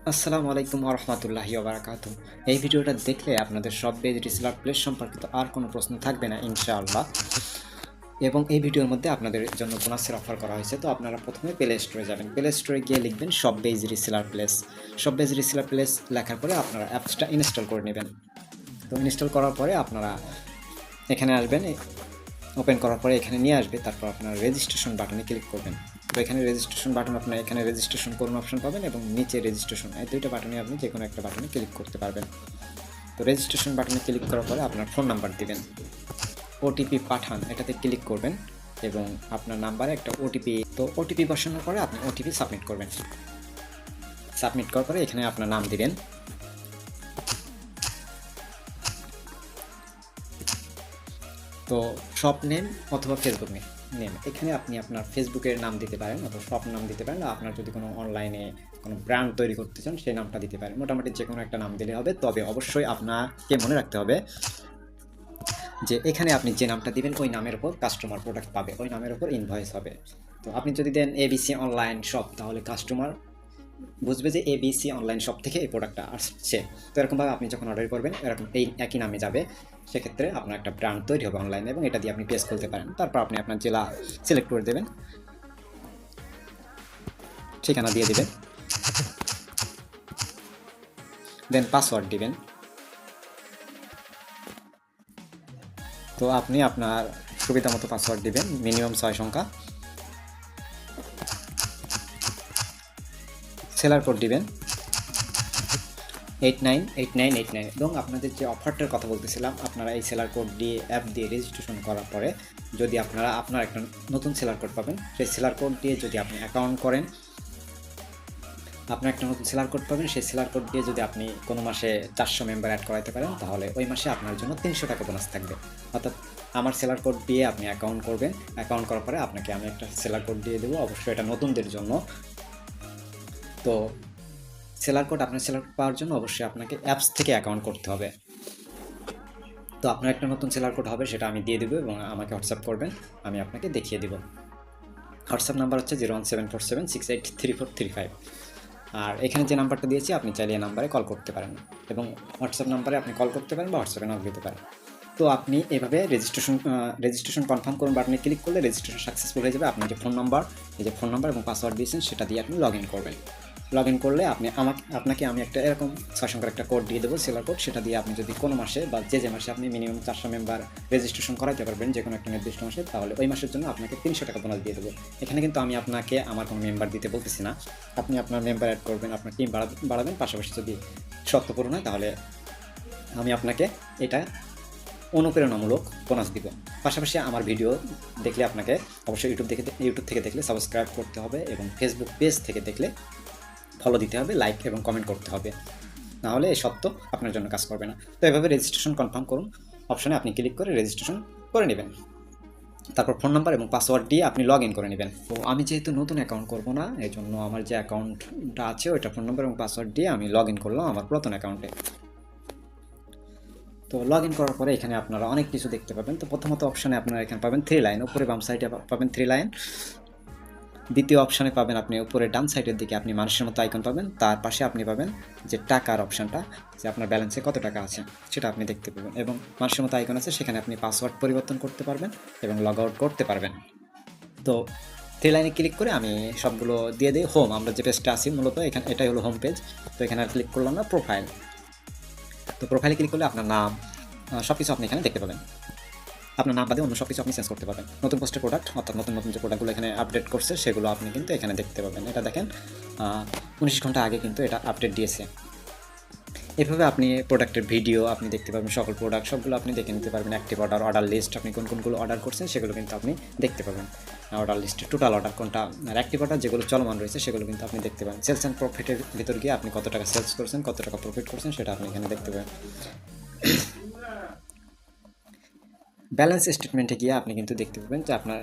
আসসালামু আলাইকুম ওয়া রাহমাতুল্লাহি ওয়া বারাকাতুহু। এই ভিডিওটা দেখলে আপনাদের সব পেজ রিসেলার প্লেস সম্পর্কিত আর কোনো প্রশ্ন থাকবে না ইনশাআল্লাহ। এবং এই ভিডিওর মধ্যে আপনাদের জন্য বোনাসের অফার করা হয়েছে। তো আপনারা প্রথমে প্লে স্টোরে যাবেন। প্লে স্টোরে গিয়ে লিখবেন সব পেজ রিসেলার প্লেস। সব পেজ রিসেলার প্লেস লেখার পরে আপনারা অ্যাপসটা ইনস্টল করে নেবেন। তো ইনস্টল করার পরে আপনারা এখানে আসবেন। ওপেন করার পরে এখানে নিয়ে আসবে, তারপর আপনারা রেজিস্ট্রেশন বাটনে ক্লিক করবেন। তো এখানে রেজিস্ট্রেশন বাটন, আপনার এখানে রেজিস্ট্রেশন করুন অপশন পাবেন এবং নিচে রেজিস্ট্রেশন, এই দুইটা বাটনে আপনি যে কোনো একটা বাটনে ক্লিক করতে পারবেন। তো রেজিস্ট্রেশন বাটনে ক্লিক করার পরে আপনার ফোন নাম্বার দিবেন, ওটিপি পাঠান এটাতে ক্লিক করবেন এবং আপনার নাম্বারে একটা ওটিপি, তো ওটিপি বসানোর পরে আপনি ওটিপি সাবমিট করবেন। সাবমিট করার পরে এখানে আপনার নাম দিবেন। তো শপ নেম অথবা ফেসবুক নেম, এখানে আপনি আপনার ফেসবুকের নাম দিতে পারেন অথবা শপ নাম দিতে পারেন। আপনার যদি কোনো অনলাইনে কোনো ব্র্যান্ড তৈরি করতে চান সেই নামটা দিতে পারেন। মোটামুটি যে কোনো একটা নাম দিলে হবে, তবে অবশ্যই আপনাকে মনে রাখতে হবে যে এখানে আপনি যে নামটা দিবেন ওই নামের উপর কাস্টমার প্রোডাক্ট পাবে, ওই নামের উপর ইনভয়েস হবে। তো আপনি যদি দেন এবিসি অনলাইন শপ, তাহলে কাস্টমার বুঝবে যে এবিসি অনলাইন শপ থেকে এই প্রোডাক্টটা আসছে। তো এরকমভাবে আপনি যখন অর্ডার করবেন এরকম এই একই নামে যাবে, সেক্ষেত্রে আপনার একটা ব্র্যান্ড তৈরি হবে অনলাইনে এবং এটা দিয়ে আপনি পেজ খুলতে পারেন। তারপর আপনি আপনার জেলা সিলেক্ট করে দেবেন, ঠিকানা দিয়ে দেবেন, দেন পাসওয়ার্ড দিবেন। তো আপনি আপনার সুবিধা মতো পাসওয়ার্ড দিবেন, মিনিমাম 6 সংখ্যা। সেলার কোড দিবেন 898989 এবং আপনাদের যে অফারটার কথা বলতেছিলাম, আপনারা এই সেলার কোড দিয়ে অ্যাপ দিয়ে রেজিস্ট্রেশন করার পরে যদি আপনার একটা নতুন সেলার কোড পাবেন, সেই সেলার কোড দিয়ে যদি আপনি অ্যাকাউন্ট করেন, আপনার একটা নতুন সেলার কোড পাবেন। সেই সেলার কোড দিয়ে যদি আপনি কোনো মাসে 400 মেম্বার অ্যাড করাতে পারেন, তাহলে ওই মাসে আপনার জন্য 300 টাকা বোনাস থাকবে। অর্থাৎ আমার সেলার কোড দিয়ে আপনি অ্যাকাউন্ট করবেন, অ্যাকাউন্ট করার পরে আপনাকে আমি একটা সেলার কোড দিয়ে দেবো, অবশ্যই এটা নতুনদের জন্য। তো সেলার কোড, আপনার সেলার কোড পাওয়ার জন্য অবশ্যই আপনাকে অ্যাপস থেকে অ্যাকাউন্ট করতে হবে। তো আপনার একটা নতুন সেলার কোড হবে, সেটা আমি দিয়ে দেবো এবং আমাকে হোয়াটসঅ্যাপ করবেন, আমি আপনাকে দেখিয়ে দেবো। হোয়াটসঅ্যাপ নাম্বার হচ্ছে 01747683435। আর এখানে যে নাম্বারটা দিয়েছি আপনি চাইলে এই নাম্বারে কল করতে পারেন এবং হোয়াটসঅ্যাপ নাম্বারে আপনি কল করতে পারেন বা হোয়াটসঅ্যাপে নক দিতে পারেন। তো আপনি এভাবে রেজিস্ট্রেশন কনফার্ম করুন বাটনে ক্লিক করলে রেজিস্ট্রেশন সাকসেসফুল হয়ে যাবে। আপনি যে ফোন নাম্বার, এই যে ফোন নাম্বার এবং পাসওয়ার্ড দিয়েছেন সেটা দিয়ে আপনি লগ ইন করবেন। লগ ইন করলে আপনাকে আমি একটা এরকম 6 সংখ্যার একটা কোড দিয়ে দেবো, সেলার কোড। সেটা দিয়ে আপনি যদি কোনো মাসে বা যে মাসে আপনি মিনিমাম 400 মেম্বার রেজিস্ট্রেশন করাইতে পারবেন যে কোনো একটা নির্দিষ্ট মাসে, তাহলে ওই মাসের জন্য আপনাকে 300 টাকা বোনাস দিয়ে দেবো। এখানে কিন্তু আমি আপনাকে আমার কোনো মেম্বার দিতে বলতেছি না, আপনি আপনার মেম্বার অ্যাড করবেন, আপনার টিম বাড়াবেন, পাশাপাশি যদি শর্ত পূরণ হয় তাহলে আমি আপনাকে এটা অনুপ্রেরণামূলক বোনাস দিব। পাশাপাশি আমার ভিডিও দেখলে আপনাকে অবশ্যই ইউটিউব থেকে দেখলে সাবস্ক্রাইব করতে হবে এবং ফেসবুক পেজ থেকে দেখলে ফলো দিতে হবে, লাইক এবং কমেন্ট করতে হবে, নাহলে এই সত্য আপনার জন্য কাজ করবে না। তো এভাবে রেজিস্ট্রেশন কনফার্ম করুন অপশনে আপনি ক্লিক করে রেজিস্ট্রেশন করে নেবেন। তারপর ফোন নাম্বার এবং পাসওয়ার্ড দিয়ে আপনি লগ ইন করে নেবেন। তো আমি যেহেতু নতুন অ্যাকাউন্ট করব না, এই জন্য আমার যে অ্যাকাউন্টটা আছে ওইটা ফোন নাম্বার এবং পাসওয়ার্ড দিয়ে আমি লগ ইন করলাম আমার পুরাতন অ্যাকাউন্টে। তো লগ ইন করার পরে এখানে আপনারা অনেক কিছু দেখতে পাবেন। তো প্রথমত অপশানে আপনারা এখানে পাবেন 3 লাইন, উপরে বাম সাইডে পাবেন 3 লাইন। দ্বিতীয় অপশানে পাবেন আপনি উপরে ডান সাইডের দিকে আপনি মানুষের মতো আইকন পাবেন, তার পাশে আপনি পাবেন যে টাকার অপশানটা, যে আপনার ব্যালেন্সে কত টাকা আছে সেটা আপনি দেখতে পাবেন এবং মানুষের মতো আইকন আছে, সেখানে আপনি পাসওয়ার্ড পরিবর্তন করতে পারবেন এবং লগ আউট করতে পারবেন। তো 3 লাইনে ক্লিক করে আমি সবগুলো দিয়ে দিই হোম, আমরা যে পেজটা আছি মূলত এটাই হলো হোম পেজ। তো এখানে আর ক্লিক করলাম না, প্রোফাইল। তো প্রোফাইলে ক্লিক করলে আপনার নাম সব কিছু আপনি এখানে দেখতে পাবেন। আপনার নাম বাদে অন্য সব কিছু আপনি চেঞ্জ করতে পারবেন। নতুন পোস্টের প্রোডাক্ট অর্থাৎ নতুন যে প্রোডাক্টগুলো এখানে আপডেট করছে সেগুলো আপনি কিন্তু এখানে দেখতে পাবেন। এটা দেখেন 19 ঘন্টা আগে কিন্তু এটা আপডেট দিয়েছে। এভাবে আপনি প্রোডাক্টের ভিডিও আপনি দেখতে পাবেন, সকল প্রোডাক্ট সবগুলো আপনি দেখে নিতে পারবেন। অ্যাক্টিভ অর্ডার লিস্ট, আপনি কোনগুলো অর্ডার করছেন সেগুলো কিন্তু আপনি দেখতে পাবেন। অর্ডার লিস্টে টোটাল অর্ডার কোনটা আর অ্যাক্টিভ অর্ডার যেগুলো চলমান রয়েছে সেগুলো কিন্তু আপনি দেখতে পাবেন। সেলস অ্যান্ড প্রফিটের ভিতর গিয়ে আপনি কত টাকা সেলস করছেন, কত টাকা প্রফিট করছেন সেটা আপনি এখানে দেখতে পাবেন। ব্যালেন্স স্টেটমেন্টে গিয়ে আপনি কিন্তু দেখতে পাবেন যে আপনার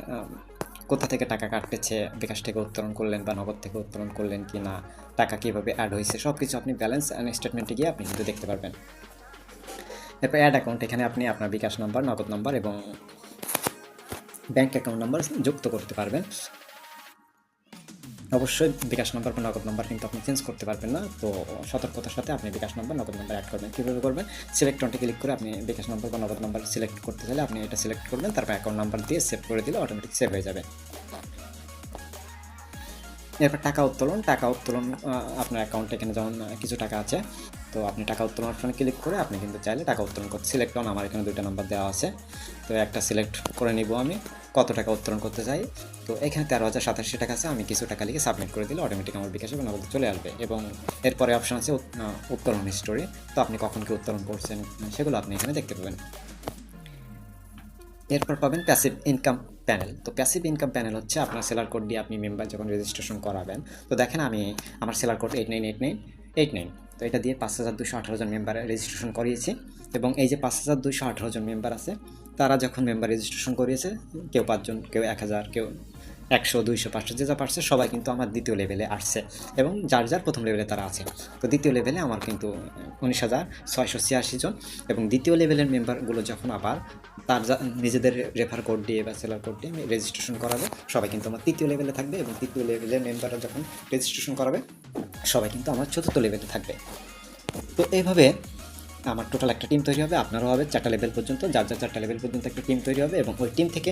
কোথা থেকে টাকা কাটতেছে, বিকাশ থেকে উত্তোলন করলেন বা নগদ থেকে উত্তোলন করলেন কি না, টাকা কীভাবে অ্যাড হয়েছে, সব কিছু আপনি ব্যালেন্স অ্যান্ড স্টেটমেন্টে গিয়ে আপনি কিন্তু দেখতে পারবেন। এরপর অ্যাড অ্যাকাউন্ট, এখানে আপনি আপনার বিকাশ নাম্বার, নগদ নাম্বার এবং ব্যাঙ্ক অ্যাকাউন্ট নাম্বার যুক্ত করতে পারবেন। অবশ্যই বিকাশ নাম্বার বা নগদ নাম্বার কিন্তু আপনি চেঞ্জ করতে পারবেন না। তো সতর্কতার সাথে আপনি বিকাশ নাম্বার নগদ নাম্বার অ্যাড করবেন। কীভাবে করবেন? সিলেক্ট অনটি ক্লিক করে আপনি বিকাশ নাম্বার বা নগদ নাম্বার সিলেক্ট করতে চাইলে আপনি এটা সিলেক্ট করবেন, তারপর অ্যাকাউন্ট নাম্বার দিয়ে সেভ করে দিলে অটোমেটিক সেভ হয়ে যাবে। এরপর টাকা উত্তোলন আপনার অ্যাকাউন্টে এখানে যেমন কিছু টাকা আছে, তো আপনি টাকা উত্তোলন অপশনে ক্লিক করে আপনি কিন্তু চাইলে টাকা উত্তোলন করতে সিলেক্ট অন, আমার এখানে 2টা নাম্বার দেওয়া আছে, তো একটা সিলেক্ট করে নিব আমি কত টাকা উত্তোলন করতে চাই। তো এখানে 13,087 টাকা আছে, আমি কিছু টাকা লিখে সাবমিট করে দিলে অটোমেটিক আমার বিকাশে বা নগদে চলে আসবে। এবং এরপরে অপশন আছে উত্তোলন হিস্টোরি, তো আপনি কখন কি উত্তোলন করছেন সেগুলো আপনি এখানে দেখতে পাবেন। এরপর পাবেন প্যাসিভ ইনকাম প্যানেল। তো প্যাসিভ ইনকাম প্যানেল হচ্ছে আপনার সেলার কোড দিয়ে আপনি মেম্বার যখন রেজিস্ট্রেশন করাবেন, তো দেখেন আমি আমার সেলার কোড 898989, তো এটা দিয়ে 5218 জন মেম্বারে রেজিস্ট্রেশন করিয়েছি। এবং এই যে 5218 জন মেম্বার আছে, তারা যখন মেম্বার রেজিস্ট্রেশন করিয়েছে, কেউ 5 জন, কেউ 1000, কেউ 100, 200, 500, যে যা পারছে সবাই কিন্তু আমার দ্বিতীয় লেভেলে আসছে। এবং যার প্রথম লেভেলে তারা আছে, তো দ্বিতীয় লেভেলে আমার কিন্তু 19,686 জন। এবং দ্বিতীয় লেভেলের মেম্বারগুলো যখন আবার তার নিজেদের রেফার কোড দিয়ে বা সেলার কোড দিয়ে রেজিস্ট্রেশন করাবে, সবাই কিন্তু আমার তৃতীয় লেভেলে থাকবে। এবং তৃতীয় লেভেলের মেম্বাররা যখন রেজিস্ট্রেশন করাবে, সবাই কিন্তু আমার চতুর্থ লেভেলে থাকবে। তো এইভাবে আমার টোটাল একটা টিম তৈরি হবে, আপনারও হবে 4টা লেভেল পর্যন্ত, যার 4টা লেভেল পর্যন্ত একটা টিম তৈরি হবে। এবং ওই টিম থেকে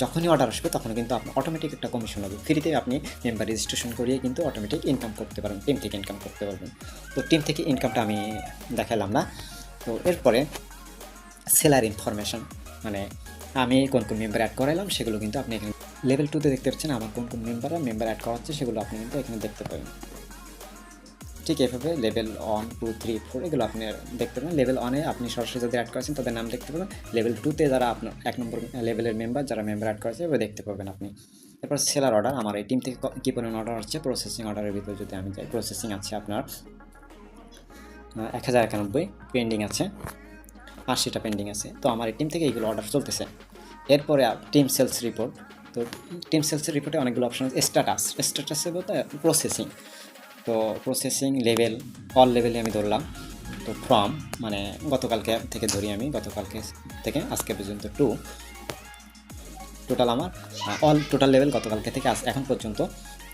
যখনই অর্ডার আসবে তখন কিন্তু আপনার অটোমেটিক একটা কমিশন হবে, ফ্রিতে আপনি মেম্বার রেজিস্ট্রেশন করিয়ে কিন্তু অটোমেটিক ইনকাম করতে পারেন, টিম থেকে ইনকাম করতে পারবেন। তো টিম থেকে ইনকামটা আমি দেখালাম না। তো এরপরে সেলার ইনফরমেশন, মানে আমি কোন মেম্বার অ্যাড করাইলাম সেগুলো কিন্তু আপনি এখানে লেভেল 2তে দেখতে পাচ্ছেন। আমার কোন মেম্বার অ্যাড করা হচ্ছে সেগুলো আপনি কিন্তু এখানে দেখতে পাবেন। ঠিক এভাবে লেভেল 1, 2, 3, 4 এগুলো আপনি দেখতে পাবেন। লেভেল 1-এ আপনি সরাসরি যাদের অ্যাড করেছেন তাদের নাম দেখতে পাবেন। লেভেল 2-তে যারা আপনার 1 নম্বর লেভেলের মেম্বার, যারা মেম্বার অ্যাড করেছে ওই দেখতে পাবেন আপনি। এরপর সেলার অর্ডার, আমার এই টিম থেকে কী পরিমাণ অর্ডার হচ্ছে, প্রসেসিং অর্ডারের ভিতরে যদি আমি যাই, প্রসেসিং আছে আপনার 1091, পেন্ডিং আছে 80টা পেন্ডিং আছে। তো আমার এই টিম থেকে এইগুলো অর্ডার চলতেছে। এরপরে টিম সেলস রিপোর্ট, তো টিম সেলস রিপোর্টে অনেকগুলো অপশন আছে। স্ট্যাটাসে বলতে প্রসেসিং, তো প্রসেসিং লেভেল অল লেভেলে আমি ধরলাম। তো ফ্রম মানে গতকালকে থেকে ধরি, আমি গতকালকে থেকে আজকে পর্যন্ত 2, টোটাল আমার অল টোটাল লেভেল গতকালকে থেকে এখন পর্যন্ত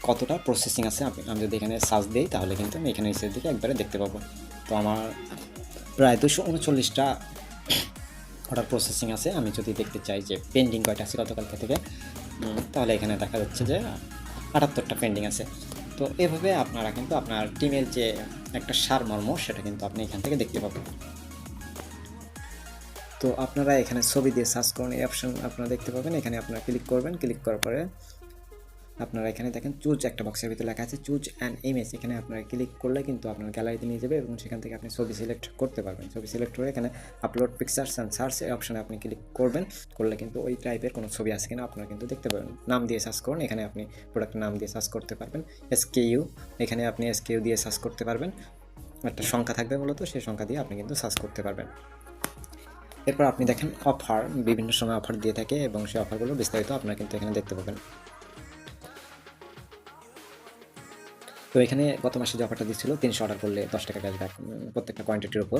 কতটা প্রসেসিং আছে আমি যদি এখানে সার্চ দিই তাহলে কিন্তু আমি এখানে নিচের দিকে একবারে দেখতে পাবো। তো আমার প্রায় 239টা অর্ডার প্রসেসিং আছে। আমি যদি দেখতে চাই যে পেন্ডিং কয়টা আছে গতকালকে থেকে, তাহলে এখানে দেখা যাচ্ছে যে 78টা পেন্ডিং আছে। তো এভাবে আপনারা কিন্তু আপনার টিমের যে একটা সারমর্ম সেটা কিন্তু আপনি এখান থেকে দেখতে পাবেন। তো আপনারা এখানে ছবি দিয়ে সার্চ করুন, এই অপশন আপনারা দেখতে পাবেন। এখানে আপনারা ক্লিক করবেন, ক্লিক করার পরে আপনারা এখানে দেখেন চুজ, একটা বক্সের ভিতরে লেখা আছে চুজ অ্যান ইমেজ। এখানে আপনারা ক্লিক করলে কিন্তু আপনার গ্যালারিতে নিয়ে যাবে এবং সেখান থেকে আপনি ছবি সিলেক্ট করতে পারবেন। ছবি সিলেক্ট করে এখানে আপলোড পিকচার্স অ্যান্ড সার্চ এই অপশনে আপনি ক্লিক করবেন, করলে কিন্তু ওই টাইপের কোনো ছবি আছে কিনা আপনারা কিন্তু দেখতে পাবেন। নাম দিয়ে সার্চ করুন, এখানে আপনি প্রোডাক্টের নাম দিয়ে সার্চ করতে পারবেন। SKU, এখানে আপনি SKU দিয়ে সার্চ করতে পারবেন, একটা সংখ্যা থাকবে মূলত, সেই সংখ্যা দিয়ে আপনি কিন্তু সার্চ করতে পারবেন। এরপর আপনি দেখেন অফার, বিভিন্ন সময় অফার দিয়ে থাকে এবং সেই অফারগুলো বিস্তারিত আপনারা কিন্তু এখানে দেখতে পাবেন। তো এখানে গত মাসে যে অফারটা দিচ্ছিল 300 অর্ডার করলে 10 টাকা ক্যাশব্যাক প্রত্যেকটা কোয়ান্টিটির উপর,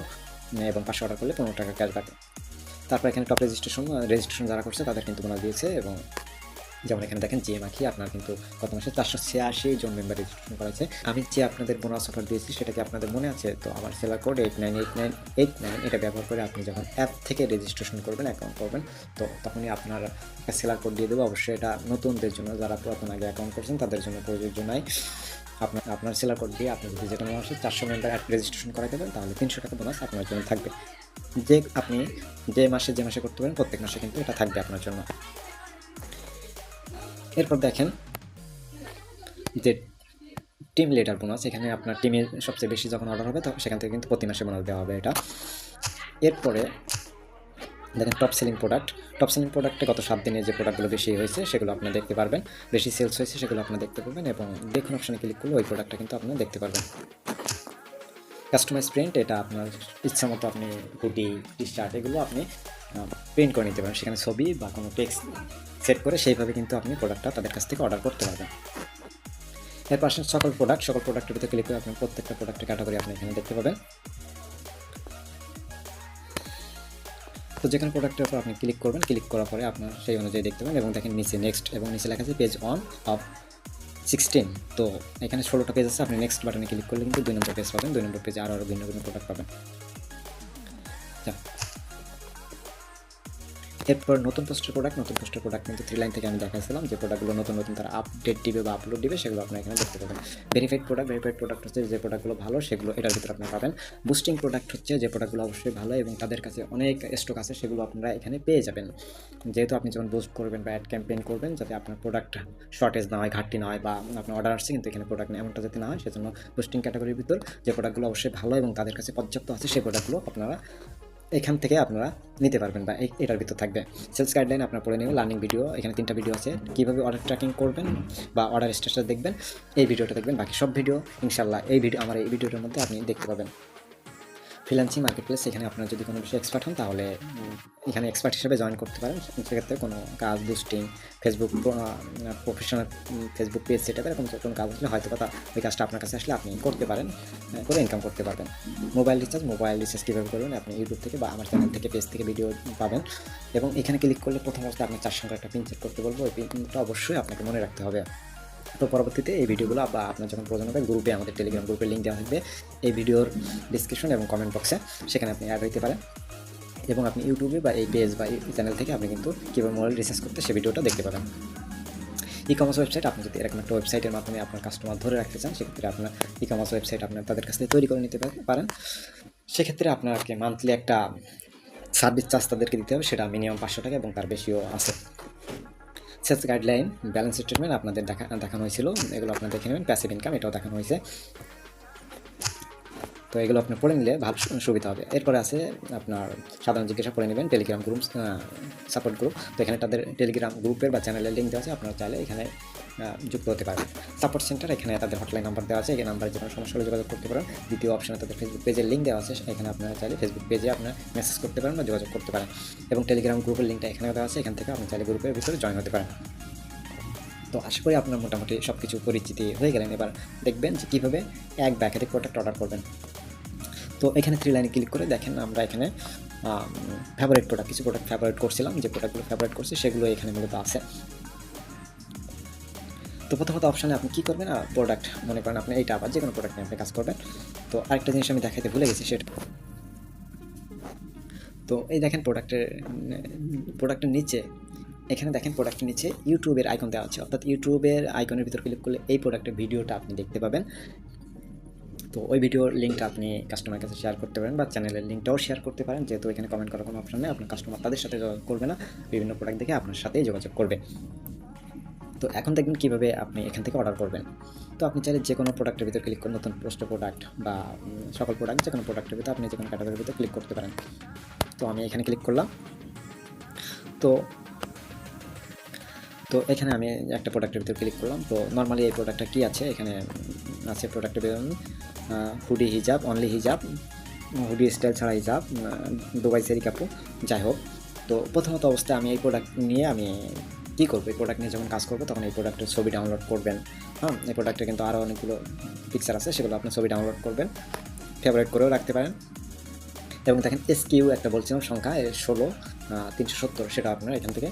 এবং 500 অর্ডার করলে 15 টাকা ক্যাশব্যাক। তারপর এখানে টপ রেজিস্ট্রেশন যারা করছে তাদের কিন্তু বোনাস দিয়েছে। এবং যেমন এখানে দেখেন জিএম আখি আপনার কিন্তু গত মাসে 486 জন মেম্বার রেজিস্ট্রেশন করেছে। আমি যে আপনাদের বোনাস অফার দিয়েছি সেটা কি আপনাদের মনে আছে? তো আমার সেলার কোড 898989 এটা ব্যবহার করে আপনি যখন অ্যাপ থেকে রেজিস্ট্রেশন করবেন, অ্যাকাউন্ট করবেন, তো তখনই আপনার একটা সেলার কোড দিয়ে দেবো। অবশ্যই এটা নতুনদের জন্য, যারা প্রথম আগে অ্যাকাউন্ট করছেন তাদের জন্য প্রযোজ্য নয়। আপনার সেলার কোড দিয়ে আপনি যদি যে কোনো মাসে 400 মেম্বার অ্যাপ রেজিস্ট্রেশন করাই দেবেন তাহলে 300 টাকা বোনাস আপনার জন্য থাকবে। যে আপনি যে মাসে করতে পারেন প্রত্যেক মাসে কিন্তু এটা থাকবে আপনার জন্য। এরপর দেখেন যে টিম লিডার বোনাস, এখানে আপনার টিমের সবচেয়ে বেশি যখন অর্ডার হবে তখন সেখান থেকে কিন্তু প্রতি মাসে বোনাস দেওয়া হবে এটা। এরপরে দেখেন টপ সেলিং প্রোডাক্টে গত 7 দিনে যে প্রোডাক্টগুলো বেশি হয়েছে সেগুলো আপনারা দেখতে পারবেন, বেশি সেলস হয়েছে সেগুলো আপনারা দেখতে পারবেন। এবং দেখুন অপশানে ক্লিক করলে ওই প্রোডাক্টটা কিন্তু আপনারা দেখতে পারবেন। কাস্টমাইজ প্রিন্ট, এটা আপনার ইচ্ছা মতো আপনি হুডি, টি-শার্ট এগুলো আপনি প্রিন্ট করে নিতে পারেন, সেখানে ছবি বা কোনো টেক্সট সেট করে সেইভাবে কিন্তু আপনি প্রোডাক্টটা তাদের কাছ থেকে অর্ডার করতে পারবেন। এরপর আসেন সকল প্রোডাক্টের ভিতরে ক্লিক করে আপনি প্রত্যেকটা প্রোডাক্টের ক্যাটাগরি আপনি এখানে দেখতে পাবেন। তো যেখানে প্রোডাক্টের উপর আপনি ক্লিক করবেন, ক্লিক করার পরে আপনার সেই অনুযায়ী দেখতে পাবেন। এবং দেখেন নিচে নেক্সট এবং নিচে লেখা আছে পেজ অন অফ 16। তো এখানে 16টা পেজ আছে, আপনি নেক্সট বাটনে ক্লিক করলে কিন্তু 2 নম্বর পেজ পাবেন। 2 নম্বর পেজে আরও ভিন্ন ভিন্ন প্রোডাক্ট পাবেন। এরপর নতুন পোস্টের প্রোডাক্ট কিন্তু 3 লাইন থেকে আমি দেখাইছিলাম যে প্রোডাক্টগুলো নতুন তারা আপডেট দিবে বা আপলোড দিবে, সেগুলো আপনারা এখানে দেখতে পাবেন। ভেরিফাইড প্রোডাক্ট হচ্ছে যে প্রোডাক্টগুলো ভালো সেগুলো এটার ভিতরে আপনারা পাবেন। বুস্টিং প্রোডাক্ট হচ্ছে যে প্রোডাক্টগুলো অবশ্যই ভালো এবং তাদের কাছে অনেক স্টক আছে, সেগুলো আপনারা এখানে পেয়ে যাবেন। যেহেতু আপনি যখন বুস্ট করবেন বা অ্যাড ক্যাম্পেইন করবেন, যাতে আপনার প্রোডাক্ট শর্টেজ না হয়, ঘাটতি না হয়, বা আপনার অর্ডার আসছে কিন্তু এখানে প্রোডাক্ট এমনটা যাতে না হয়, সেজন্য বুস্টিং ক্যাটাগরির ভিতর যে প্রোডাক্টগুলো অবশ্যই ভালো এবং তাদের কাছে পর্যাপ্ত আছে সেই প্রোডাক্টগুলো আপনারা এখান থেকে আপনারা নিতে পারবেন বা এটার ভিতর থাকবে। সেলস গাইডলাইন আপনারা পড়ে নেবেন। লার্নিং ভিডিও, এখানে 3টা ভিডিও আছে, কীভাবে অর্ডার ট্র্যাকিং করবেন বা অর্ডার স্ট্যাটাস দেখবেন, এই ভিডিওটা দেখবেন। বাকি সব ভিডিও ইনশাল্লাহ আমার এই ভিডিওটার মধ্যে আপনি দেখতে পাবেন। ফ্রিল্যান্সিং মার্কেটপ্লেস, এখানে আপনারা যদি কোনো বিষয়ে এক্সপার্ট হন তাহলে এখানে এক্সপার্ট হিসেবে জয়েন করতে পারেন। সেক্ষেত্রে কোনো কাজ, boosting, Facebook professional Facebook page সেটা এরকম কোনো কাজ আসলে হয়তো কথা ওই কাজটা আপনার কাছে আসলে আপনি করতে পারেন, করে ইনকাম করতে পারবেন। মোবাইল রিচার্জ কীভাবে করবেন, আপনি ইউটিউব থেকে বা আমার চ্যানেল থেকে পেজ থেকে ভিডিও পাবেন। এবং এখানে ক্লিক করলে প্রথম অবস্থায় আপনি 4 সংখ্যার একটা পিন সেট করতে বলবো, ওই পিনটা অবশ্যই আপনাকে মনে রাখতে হবে। তো পরবর্তীতে এই ভিডিওগুলো বা আপনার যখন প্রয়োজন হবে গ্রুপে, আমাদের টেলিগ্রাম গ্রুপের লিঙ্ক দেওয়া থাকবে এই ভিডিওর ডিসক্রিপশন এবং কমেন্ট বক্সে, সেখানে আপনি অ্যাড হতে পারেন এবং আপনি ইউটিউবে বা এই পেজ বা এই চ্যানেল থেকে আপনি কিন্তু কীভাবে মোবাইল রিসার্চ করতে সেই ভিডিওটা দেখতে পাবেন। ই কমার্স ওয়েবসাইট, আপনি যদি এরকম একটা ওয়েবসাইটের মাধ্যমে আপনার কাস্টমার ধরে রাখতে চান, সেক্ষেত্রে আপনার ই কমার্স ওয়েবসাইট আপনার তাদের কাছ থেকে তৈরি করে নিতে পারেন। সেক্ষেত্রে আপনাকে মান্থলি একটা সার্ভিস চার্জ তাদেরকে দিতে হবে, সেটা মিনিমাম 500 টাকা এবং তার বেশিও আছে। সেলস গাইডলাইন, ব্যালেন্স স্টেটমেন্ট আপনাদের দেখানো হয়েছিল, এগুলো আপনারা দেখে নেবেন। প্যাসিভ ইনকাম, এটাও দেখানো হয়েছে। তো এগুলো আপনি পড়ে নিলে ভালো সুবিধা হবে। এরপরে আছে আপনার সাধারণ জিজ্ঞাসা পড়ে নেবেন, টেলিগ্রাম গ্রুপ, সাপোর্ট গ্রুপ। তো এখানে তাদের টেলিগ্রাম গ্রুপের বা চ্যানেলের লিঙ্ক দেওয়া আছে, আপনারা চাইলে এখানে যুক্ত হতে পারবেন। সাপোর্ট সেন্টার, এখানে তাদের হটলাইন নাম্বার দেওয়া আছে, এই নাম্বারে যে কোনো সমস্যা হলে যোগাযোগ করতে পারেন। দ্বিতীয় অপশনে তাদের ফেসবুক পেজের লিঙ্ক দেওয়া আছে, এখানে আপনারা চাইলে ফেসবুক পেজে আপনার মেসেজ করতে পারেন বা যোগাযোগ করতে পারেন। এবং টেলিগ্রাম গ্রুপের লিঙ্কটা এখানেও দেওয়া আছে, এখান থেকে আপনি চাইলে গ্রুপের ভিতরে জয়েন হতে পারেন। তো আশা করি আপনার মোটামুটি সব কিছু পরিচিতি হয়ে গেলেন। এবার দেখবেন যে কীভাবে এক বা একাধিক প্রোডাক্ট অর্ডার করবেন। তো এখানে 3 লাইনে ক্লিক করে দেখেন, আমরা এখানে ফেভারিট প্রোডাক্ট, কিছু প্রোডাক্ট ফেভারিট করছিলাম, যে প্রোডাক্টগুলো ফেভারিট করছি সেগুলো এখানে মূলত আছে। তো প্রথমত অপশানে আপনি কী করবেন, প্রোডাক্ট মনে করেন আপনি এইটা আবার যে কোনো প্রোডাক্ট নিয়ে আপনি কাজ করবেন। তো আরেকটা জিনিস আমি দেখাইতে ভুলে গেছি, সেটা তো এই দেখেন প্রোডাক্টের নিচে, এখানে দেখেন প্রোডাক্টের নিচে ইউটিউবের আইকন দেওয়া আছে, অর্থাৎ ইউটিউবের আইকনের ভিতর ক্লিক করলে এই প্রোডাক্টের ভিডিওটা আপনি দেখতে পাবেন। তো ওই ভিডিওর লিঙ্কটা আপনি কাস্টমারের কাছে শেয়ার করতে পারেন বা চ্যানেলের লিঙ্কটাও শেয়ার করতে পারেন, যেহেতু এখানে কমেন্ট করার কোনো অপশন নেই। আপনার কাস্টমার তাদের সাথে যোগাযোগ করবে না, বিভিন্ন প্রোডাক্ট দেখে আপনার সাথেই যোগাযোগ করবে। তো এখন দেখবেন কীভাবে আপনি এখান থেকে অর্ডার করবেন। তো আপনি চাইলে যে কোনো প্রোডাক্টের ভিতর ক্লিক করে নতুন পোস্ট প্রোডাক্ট বা সকল প্রোডাক্ট যে কোনো প্রোডাক্টের ভিতর আপনি যে কোনো ক্যাটাগরির ভিতর ক্লিক করতে পারেন। তো আমি এখানে ক্লিক করলাম। তো এখানে আমি একটা প্রোডাক্টের ভিতর ক্লিক করলাম। তো নর্মালি এই প্রোডাক্টটা কী আছে, এখানে আছে প্রোডাক্টের ভিতর হুডি হিজাব, অনলি হিজাব, হুডি স্টাইল ছাড়া হিজাব, দুবাই সেরি কাপড়, যাই হোক। তো প্রথমত অবস্থায় আমি এই প্রোডাক্ট নিয়ে আমি কী করবো, এই প্রোডাক্ট নিয়ে যখন কাজ করবো তখন এই প্রোডাক্টের ছবি ডাউনলোড করবেন। হ্যাঁ, এই প্রোডাক্টে কিন্তু আরও অনেকগুলো পিকচার আছে, সেগুলো আপনি ছবি ডাউনলোড করবেন, ফেভারিট করেও রাখতে পারেন। এবং দেখেন এসকিউ একটা বলছিলাম সংখ্যা 16 370, সেটা আপনারা এখান থেকে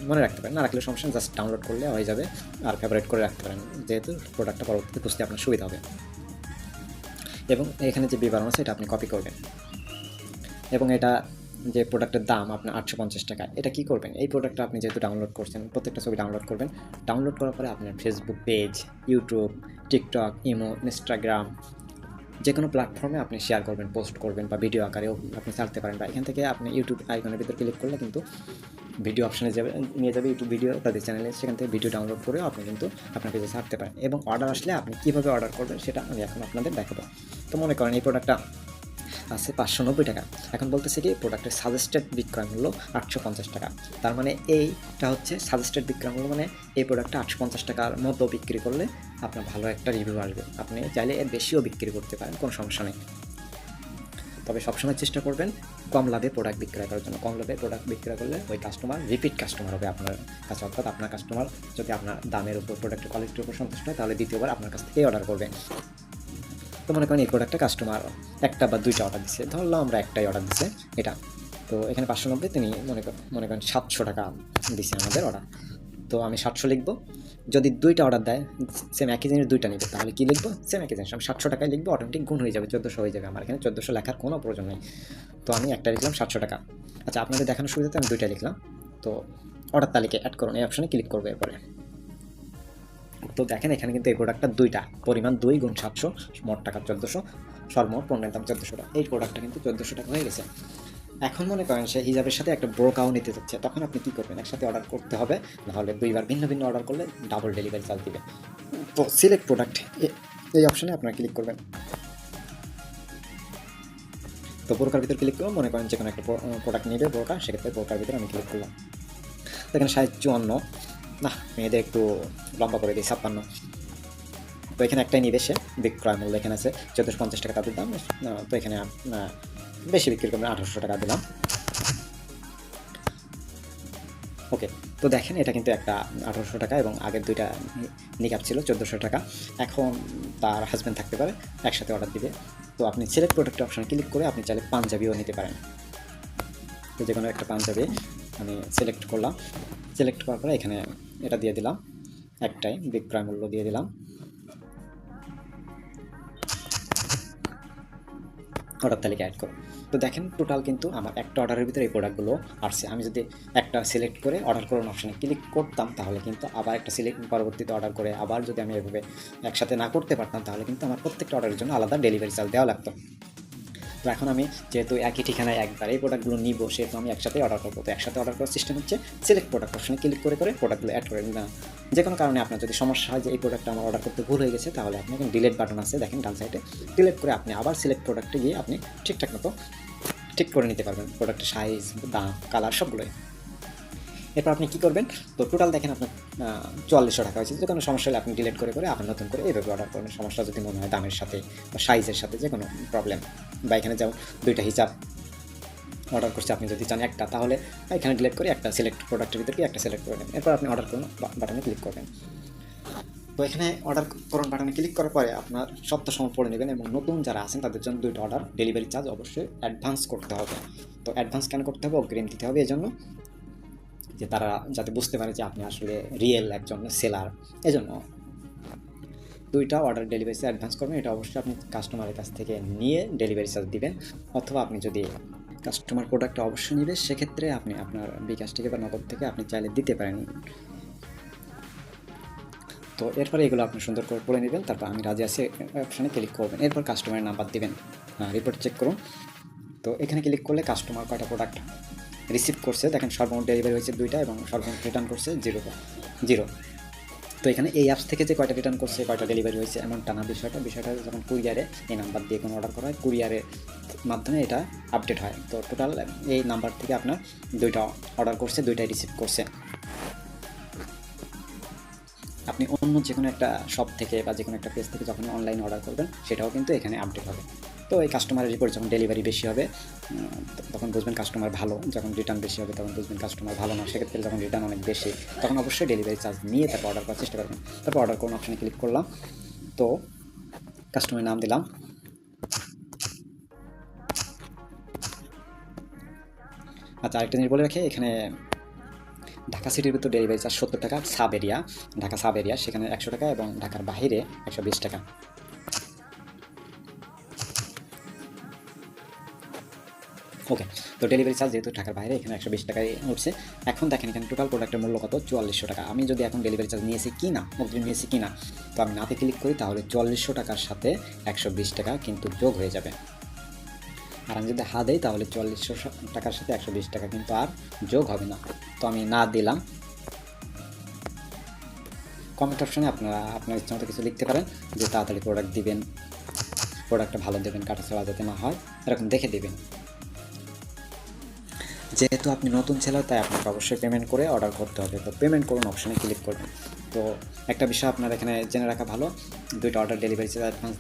মনে রাখতে পারেন, না রাখলে সমস্যা, জাস্ট ডাউনলোড করলে হয়ে যাবে আর ফেভারিট করে রাখতে পারেন, যেহেতু প্রোডাক্টটা পরবর্তীতে খুঁজতে আপনার সুবিধা হবে। এবং এখানে যে বিবরণ আছে এটা আপনি কপি করবেন। এবং এটা যে প্রোডাক্টের দাম আপনার 850 টাকা, এটা কী করবেন, এই প্রোডাক্টটা আপনি যেহেতু ডাউনলোড করছেন, প্রত্যেকটা ছবি ডাউনলোড করবেন। ডাউনলোড করার পরে আপনার Facebook page, YouTube, TikTok, imo, Instagram, যে কোনো প্ল্যাটফর্মে আপনি শেয়ার করবেন, পোস্ট করবেন বা ভিডিও আকারেও আপনি ছাড়তে পারেন। বা এখান থেকে আপনি ইউটিউব আইকনের ভিতর ক্লিক করলে কিন্তু ভিডিও অপশানে নিয়ে যাবে ইউটিউব ভিডিও তাদের চ্যানেলে, সেখান থেকে ভিডিও ডাউনলোড করেও আপনি কিন্তু আপনার পেজে ছাড়তে পারেন। এবং অর্ডার আসলে আপনি কীভাবে অর্ডার করবেন সেটা আমি এখন আপনাদের দেখাবো। তো মনে করেন এই প্রোডাক্টটা আছে 590 টাকা, এখন বলতেছে কি প্রোডাক্টের সাজেস্টেড বিক্রয় মূল্য 850 টাকা। তার মানে এইটা হচ্ছে সাজেস্টেড বিক্রয় মূল্য, মানে এই প্রোডাক্টটা 850 টাকার মতো বিক্রি করলে আপনার ভালো একটা রিভিউ আসবে। আপনি চাইলে এর বেশিও বিক্রি করতে পারেন, কোনো সমস্যা নেই। তবে সবসময় চেষ্টা করবেন কম লাভে প্রোডাক্ট বিক্রয় করার জন্য। কম লাভে প্রোডাক্ট বিক্রয় করলে ওই কাস্টমার রিপিট কাস্টমার হবে আপনার কাছে, অর্থাৎ আপনার কাস্টমার যদি আপনার দামের উপর, প্রোডাক্টের কোয়ালিটির উপর সন্তুষ্ট হয়, তাহলে দ্বিতীয়বার আপনার কাছ থেকেই অর্ডার করবে। তো মনে করেন এই প্রোডাক্টটা কাস্টমার একটা বা দুইটা অর্ডার দিচ্ছে, ধরলাম আমরা একটাই অর্ডার দিচ্ছে এটা। তো এখানে 590, তিনি মনে করেন 700 টাকা দিচ্ছে আমাদের অর্ডার। তো আমি 700 লিখবো, যদি দুইটা অর্ডার দেয় সেম একই জিনিস দুইটা নেবে, তাহলে কি লিখবো? সেম একই জিনিস আমি 700 টাকায় লিখবো, অটোমেটিক গুণ হয়ে যাবে, 1400 হয়ে যাবে। আমার এখানে 1400 লেখার কোনো প্রয়োজন নেই। তো আমি একটা লিখলাম 700 টাকা। আচ্ছা, আপনাদের দেখানোর সুবিধাতে আমি দুইটা লিখলাম। তো অর্ডার তালিকায় অ্যাড করুন, এই অপশানে ক্লিক করবো। এরপরে তো দেখেন এখানে কিন্তু এই প্রোডাক্টটা দুইটা, পরিমাণ 2 গুণ 700, মোট টাকা 1400, সর্বমোট পণ্যের দাম 1400 টাকা। এই প্রোডাক্টটা কিন্তু 1400 টাকা হয়ে গেছে। এখন মনে করেন সে হিজাবের সাথে একটা ব্রোকাও নিতে যাচ্ছে, তখন আপনি কী করবেন? একসাথে অর্ডার করতে হবে, নাহলে দুইবার ভিন্ন ভিন্ন অর্ডার করলে ডাবল ডেলিভারি চার্জ দিবে। তো সিলেক্ট প্রোডাক্ট, এই অপশানে আপনারা ক্লিক করবেন। তো বোরকার ভিতরে ক্লিক করবো, মনে করেন যে কোনো একটা প্রোডাক্ট নেবে বোরকা, সেক্ষেত্রে বোরকার ভিতরে আমি ক্লিক করলাম। দেখেন সাইজ 54, না মেয়েদের একটু লম্বা করে দিই 56। তো এখানে একটাই নিবে সে, বিক্রয় মূল্য এখানে আছে 1450 টাকা তাদের দাম। তো এখানে বেশি বিক্রি করবেন, 1800 টাকা দিলাম। ওকে, তো দেখেন এটা কিন্তু একটা 1800 টাকা, এবং আগের দুইটা নিকাপ ছিল 1400 টাকা। এখন তার হাজব্যান্ড থাকতে পারে, একসাথে অর্ডার দিবে। তো আপনি সিলেক্ট প্রোডাক্ট অপশন ক্লিক করে আপনি চাইলে পাঞ্জাবিও নিতে পারেন। তো যে কোনো একটা পাঞ্জাবি আমি সিলেক্ট করলাম। সিলেক্ট করার পরে এখানে এটা দিয়ে দিলাম, একটাই বিক্রয় মূল্য দিয়ে দিলাম। অর্ডার তালিকা অ্যাড করো। তো দেখেন টোটাল কিন্তু আমার একটা অর্ডারের ভিতরে এই প্রোডাক্টগুলো আসছে। আমি যদি একটা সিলেক্ট করে অর্ডার করুন অপশানে ক্লিক করতাম, তাহলে কিন্তু আবার একটা সিলেক্ট পরবর্তীতে অর্ডার করে আবার যদি আমি এভাবে একসাথে না করতে পারতাম, তাহলে কিন্তু আমার প্রত্যেকটা অর্ডারের জন্য আলাদা ডেলিভারি চার্জ দেওয়া লাগতো। তো এখন আমি যেহেতু একই ঠিকানায় একবার এই প্রোডাক্টগুলো নিব, সেহেতু আমি একসাথে অর্ডার করবো। তো একসাথে অর্ডার করার সিস্টেম হচ্ছে সিলেক্ট প্রোডাক্ট অপশানে ক্লিক করে প্রোডাক্টগুলো অ্যাড করে নিলাম। যে কোনো কারণে আপনার যদি সমস্যা হয় যে এই প্রোডাক্টটা আমার অর্ডার করতে ভুল হয়ে গেছে, তাহলে আপনি এখন ডিলেট বাটন আছে দেখেন ডান সাইডে, ডিলেট করে আপনি আবার সিলেক্ট প্রোডাক্টে গিয়ে আপনি ঠিকঠাক মতো ঠিক করে নিতে পারবেন প্রোডাক্টের সাইজ, দাম, কালার সবগুলোই। এরপর আপনি কী করবেন? তো টোটাল দেখেন আপনার 4400 টাকা হয়েছে। যে কোনো সমস্যা হলে আপনি ডিলিট করে আবার নতুন করে এইভাবে অর্ডার করবেন। সমস্যা যদি মনে হয় দামের সাথে বা সাইজের সাথে যে কোনো প্রবলেম, বা এখানে যেমন দুইটা হিজাব অর্ডার করছে, আপনি যদি চান একটা, তাহলে এখানে ডিলিট করে একটা সিলেক্ট প্রোডাক্টের ভিতরে একটা সিলেক্ট করে নেবেন। এরপর আপনি অর্ডার করুন বাটনে ক্লিক করবেন। তো এখানে অর্ডার করুন বাটনে ক্লিক করার পরে আপনার সপ্তাহ সময় পড়ে নেবেন, এবং নতুন যারা আছেন তাদের জন্য দুইটা অর্ডার ডেলিভারি চার্জ অবশ্যই অ্যাডভান্স করতে হবে। তো অ্যাডভান্স কেন করতে হবে? অগ্রিম দিতে হবে, এই জন্য যে তারা যাতে বুঝতে পারে যে আপনি আসলে রিয়েল একজন সেলার। এজন্য দুইটা অর্ডার ডেলিভারি চার্জ অ্যাডভান্স করবেন। এটা অবশ্যই আপনি কাস্টমারের কাছ থেকে নিয়ে ডেলিভারি চার্জ দিবেন, অথবা আপনি যদি কাস্টমার প্রোডাক্টটা অবশ্যই নেবে, সেক্ষেত্রে আপনি আপনার বিকাশ থেকে বা নগদ থেকে আপনি চাইলে দিতে পারেন। তো এরপরে এগুলো আপনি সুন্দর করে পড়ে নেবেন। তারপর আমি রাজি আছি অপশানে ক্লিক করবেন। এরপর কাস্টমারের নাম্বার দেবেন, রিপোর্ট চেক করুন। তো এখানে ক্লিক করলে কাস্টমার কয়টা প্রোডাক্ট রিসিভ করছে দেখেন, সর্বমোট ডেলিভারি হয়েছে 2টা, এবং সর্বমোট রিটার্ন করছে 0। তো এখানে এই অ্যাপস থেকে যে কয়টা রিটার্ন করছে, কয়টা ডেলিভারি হয়েছে এমনটা না, বিষয়টা যখন কুরিয়ারে এই নাম্বার দিয়ে কোনো অর্ডার করা হয়, কুরিয়ারের মাধ্যমে এটা আপডেট হয়। তো টোটাল এই নাম্বার থেকে আপনার 2টা অর্ডার করছে, 2টাই রিসিভ করছে। আপনি অন্য যে কোনো একটা শপ থেকে বা যে কোনো একটা পেজ থেকে যখন অনলাইন অর্ডার করবেন, সেটাও কিন্তু এখানে আপডেট হবে। তো এই কাস্টমারের রিপোর্ট যখন ডেলিভারি বেশি হবে তখন বুঝবেন কাস্টমার ভালো, যখন রিটার্ন বেশি হবে তখন বুঝবেন কাস্টমার ভালো না। সেক্ষেত্রে যখন রিটার্ন অনেক বেশি, তখন অবশ্যই ডেলিভারি চার্জ নিয়ে তারপর অর্ডার করার চেষ্টা করবেন। তারপর অর্ডার করুন অপশানে ক্লিক করলাম। তো কাস্টমারের নাম দিলাম। আচ্ছা, আরেকটা জিনিস বলে রাখি, এখানে ঢাকা সিটির ভিতর ডেলিভারি চার্জ 70 টাকা, sub area Dhaka sub area সেখানে 100 টাকা, এবং ঢাকার বাইরে 120 টাকা। ওকে, তো ডেলিভারি চার্জ যেহেতু ঢাকার বাইরে এখানে 120 টাকায় উঠছে। এখন দেখেন এখানে টোটাল প্রোডাক্টের মূল্য কত? 4400 টাকা। আমি যদি এখন ডেলিভারি চার্জ নিয়েছি কি না, অগ্রিম নিয়েছি কি না, তো আমি নাতে ক্লিক করি, তাহলে 4400 টাকার সাথে 120 টাকা কিন্তু যোগ হয়ে যাবে। আর আমি যদি হা দেই, তাহলে 4400 টাকার সাথে 120 টাকা কিন্তু আর যোগ হবে না। তো আমি না দিলাম। কমেন্ট অপশানে আপনারা আপনার ইচ্ছা মতো কিছু লিখতে পারেন, যে তাড়াতাড়ি প্রোডাক্ট দিবেন, প্রোডাক্টটা ভালো দেবেন, কাটাছাড়া যাতে না হয়, এরকম দেখে দেবেন। যেহেতু আপনি নতুন সেলার, তাই আপনাকে অবশ্যই পেমেন্ট করে অর্ডার করতে হবে। তো পেমেন্ট করুন অপশানে ক্লিক করবেন। তো একটা বিষয় আপনার এখানে জেনে রাখা ভালো, 2টা অর্ডার ডেলিভারি চার্জ অ্যাডভান্স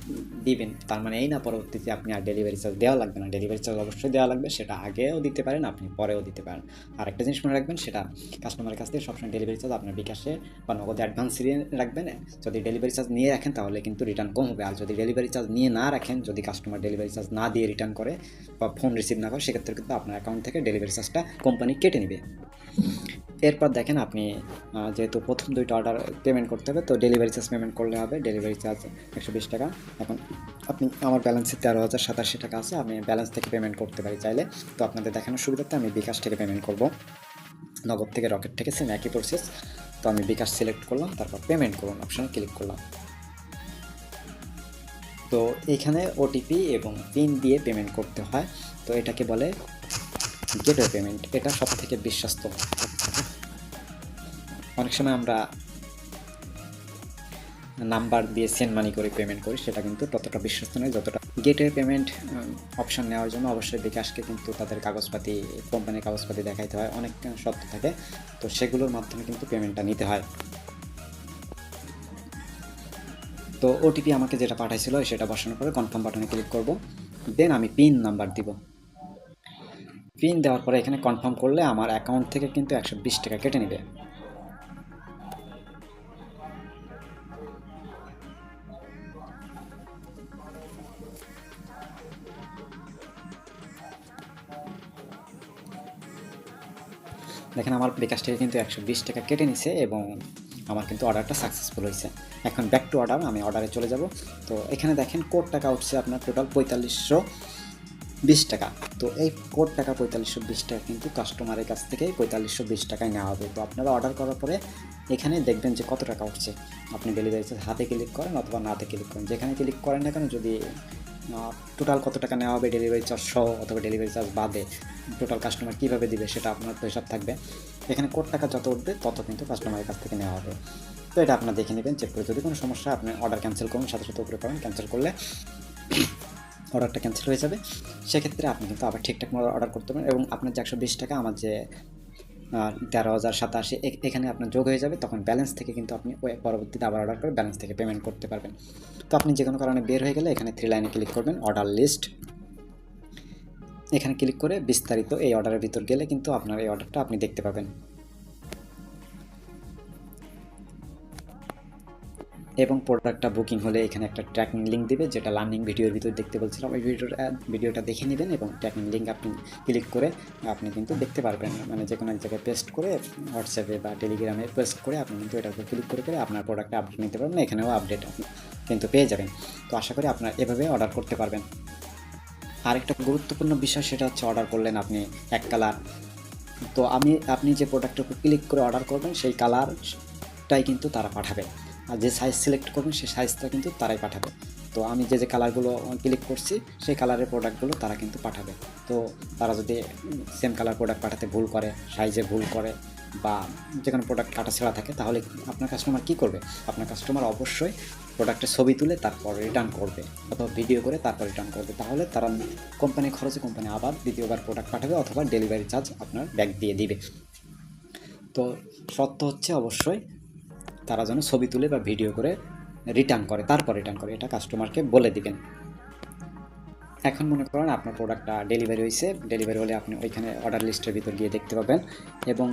দিবেন, তার মানে এই না পরবর্তীতে আপনি আর ডেলিভারি চার্জ দেওয়া লাগবে না। ডেলিভারি চার্জ অবশ্যই দেওয়া লাগবে, সেটা আগেও দিতে পারেন, আপনি পরেও দিতে পারেন। আর একটা জিনিস মনে রাখবেন, সেটা কাস্টমারের কাছ থেকে সবসময় ডেলিভারি চার্জ আপনার বিকাশে বা নগদে অ্যাডভান্স নিয়ে রাখবেন। যদি ডেলিভারি চার্জ নিয়ে রাখেন তাহলে কিন্তু রিটার্ন কম হবে, আর যদি ডেলিভারি চার্জ নিয়ে না রাখেন, যদি কাস্টমার ডেলিভারি চার্জ না দিয়ে রিটার্ন করে বা ফোন রিসিভ না করে, সেক্ষেত্রে কিন্তু আপনার অ্যাকাউন্ট থেকে ডেলিভারি চার্জটা কোম্পানি কেটে নেবে। এরপর দেখেন আপনি যেহেতু প্রথম 2টা অর্ডার পেমেন্ট করতে হবে, তো ডেলিভারি চার্জ পেমেন্ট করলে হবে। ডেলিভারি চার্জ 120 টাকা। এখন আপনি আমার ব্যালেন্সে 13,087 টাকা আছে, আমি ব্যালেন্স থেকে পেমেন্ট করতে পারি চাইলে। তো আপনাদের দেখানোর সুবিধার্থে আমি বিকাশ থেকে পেমেন্ট করব, নগদ থেকে, রকেট থেকে, সেম একই প্রসেস। তো আমি বিকাশ সিলেক্ট করলাম, তারপর পেমেন্ট করুন অপশানে ক্লিক করলাম। তো এখানে ওটিপি এবং পিন দিয়ে পেমেন্ট করতে হয়। তো এটাকে বলে গেটওয়ে পেমেন্ট। এটা সব থেকে বিশ্বস্ত। অনেক সময় আমরা নাম্বার দিয়ে সেন্ড মানি করে পেমেন্ট করি, সেটা কিন্তু ততটা বিশ্বস্ত নয় যতটা। গেটওয়ে পেমেন্ট অপশান নেওয়ার জন্য অবশ্যই বিকাশকে কিন্তু তাদের কাগজপাতি, কোম্পানির কাগজপাতি দেখাইতে হয়, অনেক শর্ত থাকে। তো সেগুলোর মাধ্যমে কিন্তু পেমেন্টটা নিতে হয়। তো ওটিপি আমাকে যেটা পাঠাইছিল সেটা বসানোর পরে কনফার্ম বাটনে ক্লিক করব, দেন আমি পিন নাম্বার দিব। পিন দেওয়ার পরে এখানে কনফার্ম করলে আমার অ্যাকাউন্ট থেকে কিন্তু 120 টাকা কেটে নেবে। দেখেন আমার বিকাশ থেকে কিন্তু 120 টাকা কেটে নিছে এবং আমার কিন্তু অর্ডারটা সাকসেসফুল হয়েছে। এখন ব্যাক টু অর্ডার, আমি অর্ডারে চলে যাব। তো এখানে দেখেন কোড টাকা উঠছে আপনার টোটাল 4520 টাকা। তো এই কোড টাকা 4520 টাকা কিন্তু কাস্টমারের কাছ থেকে 4520 টাকায় নেওয়া হবে। তো আপনারা অর্ডার করার পরে এখানে দেখবেন যে কত টাকা উঠছে। আপনি ডেলিভারি চার্জ হাতে ক্লিক করেন অথবা নাতে ক্লিক করেন, যেখানে ক্লিক করেন না কেন, যদি টোটাল কত টাকা নেওয়া হবে ডেলিভারি চার্জ সহ অথবা ডেলিভারি চার্জ বাদে, টোটাল কাস্টমার কীভাবে দিবে সেটা আপনার তো হিসাব থাকবে। এখানে কোড টাকা যত উঠবে তত কিন্তু কাস্টমারের কাছ থেকে নেওয়া হবে। তো এটা আপনার দেখে নেবেন, চেক করে। যদি কোনো সমস্যা আপনি অর্ডার ক্যান্সেল করুন, সাথে সাথে উপরে করেন, ক্যান্সেল করলে অর্ডারটা ক্যান্সেল হয়ে যাবে। সেক্ষেত্রে আপনি কিন্তু আবার ঠিকঠাক মতো অর্ডার করতে পারেন এবং আপনার যে 120 টাকা, আমার যে 13,087 এখানে আপনার যোগ হয়ে যাবে। তখন ব্যালেন্স থেকে কিন্তু আপনি ওই পরবর্তীতে আবার অর্ডার করে ব্যালেন্স থেকে পেমেন্ট করতে পারবেন। তো আপনি যে কোনো কারণে বের হয়ে গেলে এখানে 3 লাইনে ক্লিক করবেন, অর্ডার লিস্ট। এখানে ক্লিক করে বিস্তারিত, এই অর্ডারের ভিতর গেলে কিন্তু আপনার এই অর্ডারটা আপনি দেখতে পাবেন। এবং প্রোডাক্টটা বুকিং হলে এখানে একটা ট্র্যাকিং লিঙ্ক দিবে, যেটা লার্নিং ভিডিওর ভিতর দেখতে বলছিলাম। ওই ভিডিওটা দেখে নেবেন এবং ট্র্যাকিং লিঙ্ক আপনি ক্লিক করে আপনি কিন্তু দেখতে পারবেন। মানে যে কোনো এক জায়গায় পেস্ট করে, হোয়াটসঅ্যাপে বা টেলিগ্রামে পেস্ট করে আপনি কিন্তু এটার উপর ক্লিক করে আপনার প্রোডাক্টটা আপডেট নিতে পারবেন। এখানেও আপডেট আপনি কিন্তু পেয়ে যাবেন। তো আশা করি আপনার এভাবে অর্ডার করতে পারবেন। আরেকটা গুরুত্বপূর্ণ বিষয়, সেটা হচ্ছে অর্ডার করলেন আপনি এক কালার। তো আপনি যে প্রোডাক্টের উপর ক্লিক করে অর্ডার করবেন সেই কালারটাই কিন্তু তারা পাঠাবে, আর যে সাইজ সিলেক্ট করবেন সেই সাইজটা কিন্তু তারাই পাঠাবে। তো আমি যে কালারগুলো ক্লিক করছি সেই কালারের প্রোডাক্টগুলো তারা কিন্তু পাঠাবে। তো তারা যদি সেম কালার প্রোডাক্ট পাঠাতে ভুল করে, সাইজে ভুল করে, বা যে কোনো প্রোডাক্ট কাটাছেঁড়া থাকে, তাহলে আপনার কাস্টমার কী করবে? আপনার কাস্টমার অবশ্যই প্রোডাক্টের ছবি তুলে তারপর রিটার্ন করবে অথবা ভিডিও করে তারপর রিটার্ন করবে। তাহলে তারা কোম্পানির খরচে কোম্পানি আবার দ্বিতীয়বার প্রোডাক্ট পাঠাবে অথবা ডেলিভারি চার্জ আপনার ব্যাক দিয়ে দিবে। তো সত্য হচ্ছে অবশ্যই তারা যেন ছবি তুলে বা ভিডিও করে রিটার্ন করে, তারপর রিটার্ন করে, এটা কাস্টমারকে বলে দিবেন। এখন মনে করেন আপনার প্রোডাক্টটা ডেলিভারি হয়েছে, ডেলিভারি হলে আপনি ওইখানে অর্ডার লিস্টের ভিতর গিয়ে দেখতে পাবেন এবং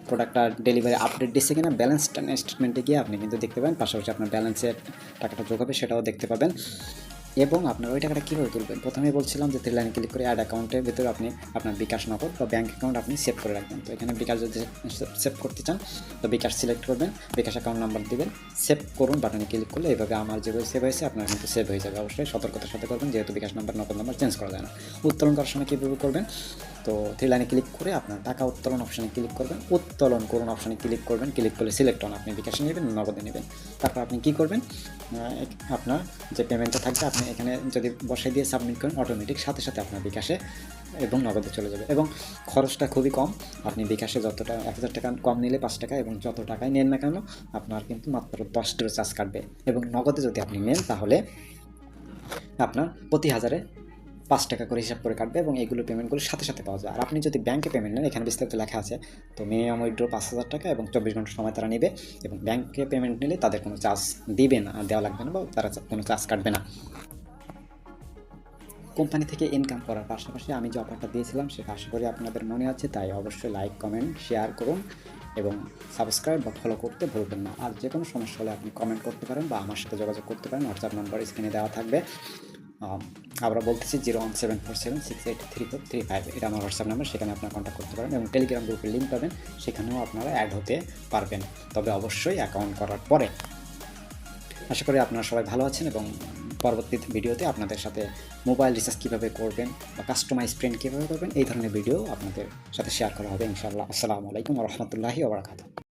প্রোডাক্টটা ডেলিভারি আপডেট দিচ্ছে কিনা ব্যালেন্স স্টেটমেন্টে গিয়ে আপনি কিন্তু দেখতে পাবেন। পাশাপাশি আপনার ব্যালেন্সের টাকাটা যোগ হবে সেটাও দেখতে পাবেন। এবং আপনার ওই টাকাটা কীভাবে তুলবেন, প্রথমেই বলছিলাম যে 3 লাইনে ক্লিক করে অ্যাড অ্যাকাউন্টের ভিতরে আপনি আপনার বিকাশ নগদ বা ব্যাঙ্ক অ্যাকাউন্ট আপনি সেভ করে রাখবেন। তো এখানে বিকাশ যদি সেভ করতে চান তো বিকাশ সিলেক্ট করবেন, বিকাশ অ্যাকাউন্ট নাম্বার দেবেন, সেভ করুন বাটনে ক্লিক করলে এইভাবে আমার যেভাবে সেভ হয়েছে আপনার কিন্তু সেভ হয়ে যাবে। অবশ্যই সতর্কতার সাথে করবেন, যেহেতু বিকাশ নাম্বার নগদ নাম্বার চেঞ্জ করা যায় না। উত্তোলন করার সময় কীভাবে করবেন, তো 3 লাইনে ক্লিক করে আপনার টাকা উত্তোলন অপশানে ক্লিক করবেন, উত্তোলন করুন অপশানে ক্লিক করবেন, ক্লিক করলে সিলেক্ট হন আপনি বিকাশে নেবেন নগদে নেবেন। তারপর আপনি কী করবেন, আপনার যে পেমেন্টটা থাকবে আপনি এখানে যদি বসাই দিয়ে সাবমিট করেন, অটোমেটিক সাথে সাথে আপনার বিকাশে এবং নগদে চলে যাবে। এবং খরচটা খুবই কম, আপনি বিকাশে যতটা 1000 টাকা কম নিলে 5 টাকা, এবং যত টাকায় নেন না কেন আপনার কিন্তু মাত্র 10 টাকা চার্জ কাটবে। এবং নগদে যদি আপনি নেন তাহলে আপনার প্রতি হাজারে 5 টাকা করে হিসাব করে কাটবে এবং এইগুলো পেমেন্টগুলো সাথে সাথে পাওয়া যায়। আর আপনি যদি ব্যাঙ্কে পেমেন্ট নেন, এখানে বিস্তারিত লেখা আছে, তো মিনিমাম উইথড্র 5000 টাকা এবং 24 ঘন্টা সময় তারা নেবে। এবং ব্যাঙ্কে পেমেন্ট নিলে তাদের কোনো চার্জ দিবে না, দেওয়া লাগবে না, বা তারা কোনো চার্জ কাটবে না। কোম্পানি থেকে ইনকাম করার পাশাপাশি আমি যে অফারটা দিয়েছিলাম সেটা আশা করি আপনাদের মনে আছে, তাই অবশ্যই লাইক, কমেন্ট, শেয়ার করুন এবং সাবস্ক্রাইব বা ফলো করতে ভুলবেন না। আর যে কোনো সমস্যা হলে আপনি কমেন্ট করতে পারেন বা আমার সাথে যোগাযোগ করতে পারেন, হোয়াটসঅ্যাপ নাম্বার স্ক্রিনে দেওয়া থাকবে। আবার বলতেছি 01747683435, এটা আমার হোয়াটসঅ্যাপ নাম্বার, সেখানে আপনারা কন্ট্যাক্ট করতে পারেন এবং টেলিগ্রাম গ্রুপের লিঙ্ক পাবেন, সেখানেও আপনারা অ্যাড হতে পারবেন, তবে অবশ্যই অ্যাকাউন্ট করার পরে। আশা করি আপনারা সবাই ভালো আছেন এবং পরবর্তী ভিডিওতে আপনাদের সাথে মোবাইল রিচার্জ কীভাবে করবেন বা কাস্টমাইজ প্রিন্ট কীভাবে করবেন এই ধরনের ভিডিও আপনাদের সাথে শেয়ার করা হবে ইনশাআল্লাহ। আসসালামু আলাইকুম ওয়া রাহমাতুল্লাহি ওয়া বারাকাতুহু।